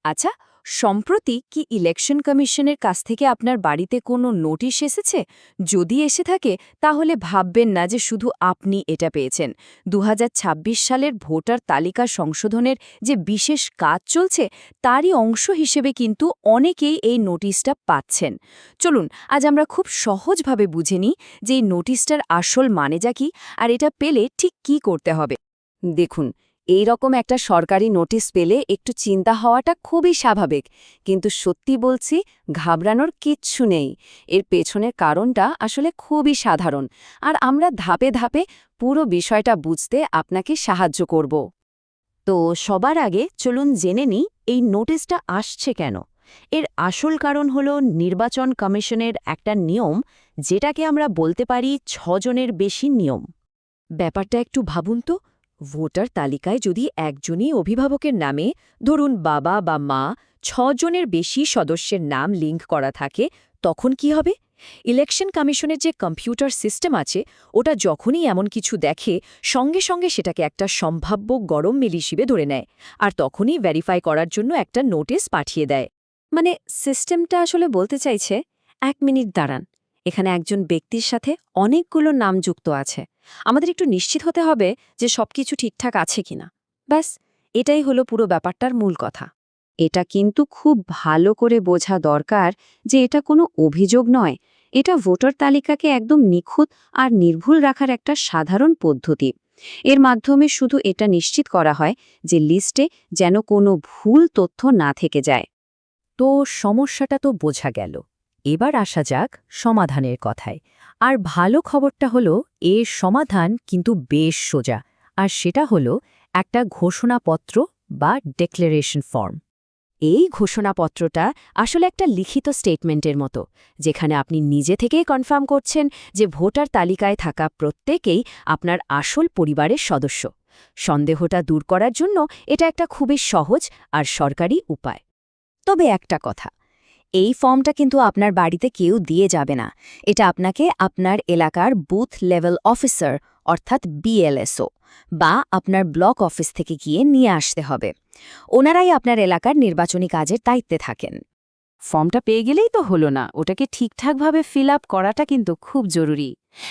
আচ্ছা, সম্প্রতি কি ইলেকশন কমিশনের কাছ থেকে আপনার বাড়িতে কোনো নোটিশ এসেছে? যদি এসে থাকে তাহলে ভাববেন না যে শুধু আপনি এটা পেয়েছেন। ২০২৬ সালের ভোটার তালিকা সংশোধনের যে বিশেষ কাজ চলছে তারই অংশ হিসেবে কিন্তু অনেকেই এই নোটিশটা পাচ্ছেন। চলুন আজ আমরা খুব সহজভাবে বুঝে নিই যে এই নোটিশটার আসল মানেটা কি আর এটা পেলে ঠিক কি করতে হবে। দেখুন, এই রকম একটা সরকারি নোটিশ পেলে একটু চিন্তা হওয়াটা খুবই স্বাভাবিক, কিন্তু সত্যি বলছি, ঘাবড়ানোর কিচ্ছু নেই। এর পেছনের কারণটা আসলে খুবই সাধারণ, আর আমরা ধাপে ধাপে পুরো বিষয়টা বুঝতে আপনাকে সাহায্য করব। তো সবার আগে চলুন জেনে নিই এই নোটিশটা আসছে কেন। এর আসল কারণ হল নির্বাচন কমিশনের একটা নিয়ম, যেটাকে আমরা বলতে পারি ৬ জনের বেশি নিয়ম। ব্যাপারটা একটু ভাবুন তো, ভোটার তালিকায় যদি একজনই অভিভাবকের নামে, ধরুন বাবা বা মা, ৬ জনের বেশি সদস্যের নাম লিঙ্ক করা থাকে, তখন কি হবে? ইলেকশন কমিশনের যে কম্পিউটার সিস্টেম আছে, ওটা যখনই এমন কিছু দেখে, সঙ্গে সঙ্গে সেটাকে একটা সম্ভাব্য গরম মেল হিসেবে ধরে নেয়, আর তখনই ভেরিফাই করার জন্য একটা নোটিশ পাঠিয়ে দেয়। মানে সিস্টেমটা আসলে বলতে চাইছে, ১ মিনিট দাঁড়ান, এখানে একজন ব্যক্তির সাথে অনেকগুলো নাম যুক্ত আছে, আমাদের একটু নিশ্চিত হতে হবে যে সবকিছু ঠিকঠাক আছে কিনা। ব্যাস, এটাই হলো পুরো ব্যাপারটার মূল কথা। এটা কিন্তু খুব ভালো করে বোঝা দরকার যে এটা কোনো অভিযোগ নয়, এটা ভোটার তালিকাকে একদম নিখুঁত আর নির্ভুল রাখার একটা সাধারণ পদ্ধতি। এর মাধ্যমে শুধু এটা নিশ্চিত করা হয় যে লিস্টে যেন কোনো ভুল তথ্য না থেকে যায়। তো সমস্যাটা তো বোঝা গেল, এবার আসা যাক সমাধানের কথায়। আর ভালো খবরটা হলো, এর সমাধান কিন্তু বেশ সোজা, আর সেটা হলো একটা ঘোষণাপত্র বা ডেক্লারেশন ফর্ম। এই ঘোষণাপত্রটা আসলে একটা লিখিত স্টেটমেন্টের মতো, যেখানে আপনি নিজে থেকেই কনফার্ম করছেন যে ভোটার তালিকায় থাকা প্রত্যেকেই আপনার আসল পরিবারের সদস্য। সন্দেহটা দূর করার জন্য এটা একটা খুবই সহজ আর সরকারি উপায়। তবে একটা কথা, এই ফর্মটা কিন্তু আপনার বাড়িতে কেউ দিয়ে যাবে না। এটা আপনাকে আপনার এলাকার বুথ লেভেল অফিসার, অর্থাৎ বিএলএসও, বা আপনার ব্লক অফিস থেকে গিয়ে নিয়ে আসতে হবে। ওনারাই আপনার এলাকার নির্বাচনী কাজের দায়িত্বে থাকেন। ফর্মটা পেয়ে গেলেই তো হলো না, ওটাকে ঠিকঠাকভাবে ফিল আপ করাটা কিন্তু খুব জরুরি।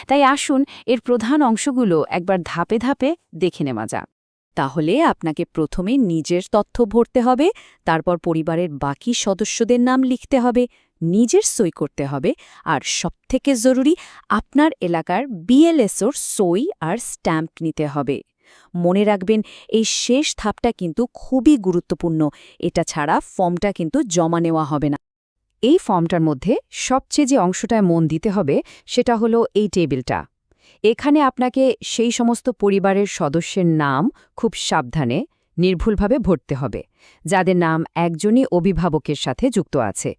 তাই আসুন এর প্রধান অংশগুলো একবার ধাপে ধাপে দেখে নেওয়া যাক। তাহলে আপনাকে প্রথমে নিজের তথ্য ভরতে হবে, তারপর পরিবারের বাকি সদস্যদের নাম লিখতে হবে, নিজের সই করতে হবে, আর সবথেকে জরুরি, আপনার এলাকার বিএলএসওর সই আর স্ট্যাম্প নিতে হবে। মনে রাখবেন, এই শেষ ধাপটা কিন্তু খুবই গুরুত্বপূর্ণ, এটা ছাড়া ফর্মটা কিন্তু জমা নেওয়া হবে না। এই ফর্মটার মধ্যে সবচেয়ে যে অংশটায় মন দিতে হবে সেটা হলো এই টেবিলটা। এখানে আপনাকে সেই সমস্ত পরিবারের সদস্যের নাম খুব সাবধানে, নির্ভুলভাবে ভরতে হবে, যাদের নাম একজনই অভিভাবকের সাথে যুক্ত আছে।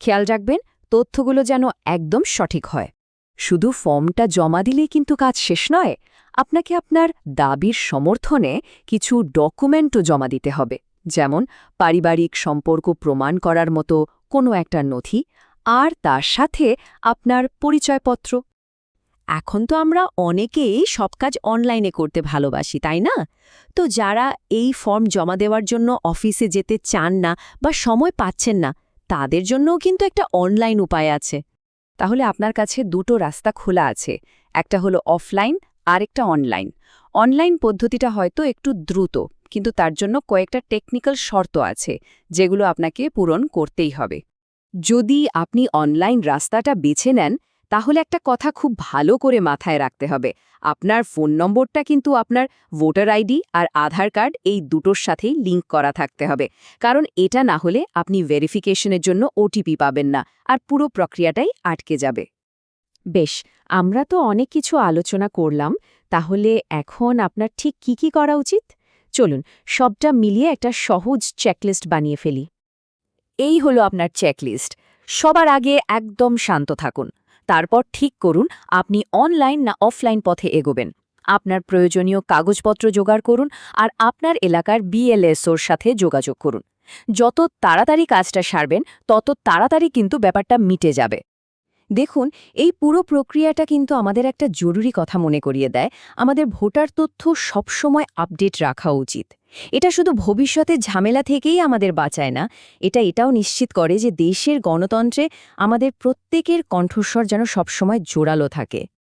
খেয়াল রাখবেন তথ্যগুলো যেন একদম সঠিক হয়। শুধু ফর্মটা জমা দিলেই কিন্তু কাজ শেষ নয়, আপনাকে আপনার দাবির সমর্থনে কিছু ডকুমেন্টও জমা দিতে হবে, যেমন পারিবারিক সম্পর্ক প্রমাণ করার মতো কোনো একটা নথি, আর তার সাথে আপনার পরিচয়পত্র। এখন তো আমরা অনেকেই সব কাজ অনলাইনে করতে ভালোবাসি, তাই না? তো যারা এই ফর্ম জমা দেওয়ার জন্য অফিসে যেতে চান না বা সময় পাচ্ছেন না, তাদের জন্যও কিন্তু একটা অনলাইন উপায় আছে। তাহলে আপনার কাছে দুটো রাস্তা খোলা আছে, একটা হলো অফলাইন আর একটা অনলাইন। অনলাইন পদ্ধতিটা হয়তো একটু দ্রুত, কিন্তু তার জন্য কয়েকটা টেকনিক্যাল শর্ত আছে, যেগুলো আপনাকে পূরণ করতেই হবে। যদি আপনি অনলাইন রাস্তাটা বেছে নেন, তাহলে একটা কথা খুব ভালো করে মাথায় রাখতে হবে, আপনার ফোন নম্বরটা কিন্তু আপনার ভোটার আইডি আর আধার কার্ড এই দুটোর সাথেই লিঙ্ক করা থাকতে হবে, কারণ এটা না হলে আপনি ভেরিফিকেশনের জন্য ওটিপি পাবেন না, আর পুরো প্রক্রিয়াটাই আটকে যাবে। বেশ, আমরা তো অনেক কিছু আলোচনা করলাম, তাহলে এখন আপনার ঠিক কি করা উচিত? চলুন সবটা মিলিয়ে একটা সহজ চেকলিস্ট বানিয়ে ফেলি। এই হলো আপনার চেকলিস্ট। সবার আগে একদম শান্ত থাকুন, তারপর ঠিক করুন আপনি অনলাইন না অফলাইন পথে এগোবেন। আপনার প্রয়োজনীয় কাগজপত্র জোগাড় করুন, আর আপনার এলাকার বিএলএসওর সাথে যোগাযোগ করুন। যত তাড়াতাড়ি কাজটা সারবেন, তত তাড়াতাড়ি কিন্তু ব্যাপারটা মিটে যাবে। দেখুন, এই পুরো প্রক্রিয়াটা কিন্তু আমাদের একটা জরুরি কথা মনে করিয়ে দেয়। আমাদের ভোটার তথ্য সবসময় আপডেট রাখা উচিত। এটা শুধু ভবিষ্যতের ঝামেলা থেকেই আমাদের বাঁচায় না, এটাও নিশ্চিত করে যে দেশের গণতন্ত্রে আমাদের প্রত্যেকের কণ্ঠস্বর যেন সবসময় জোরালো থাকে।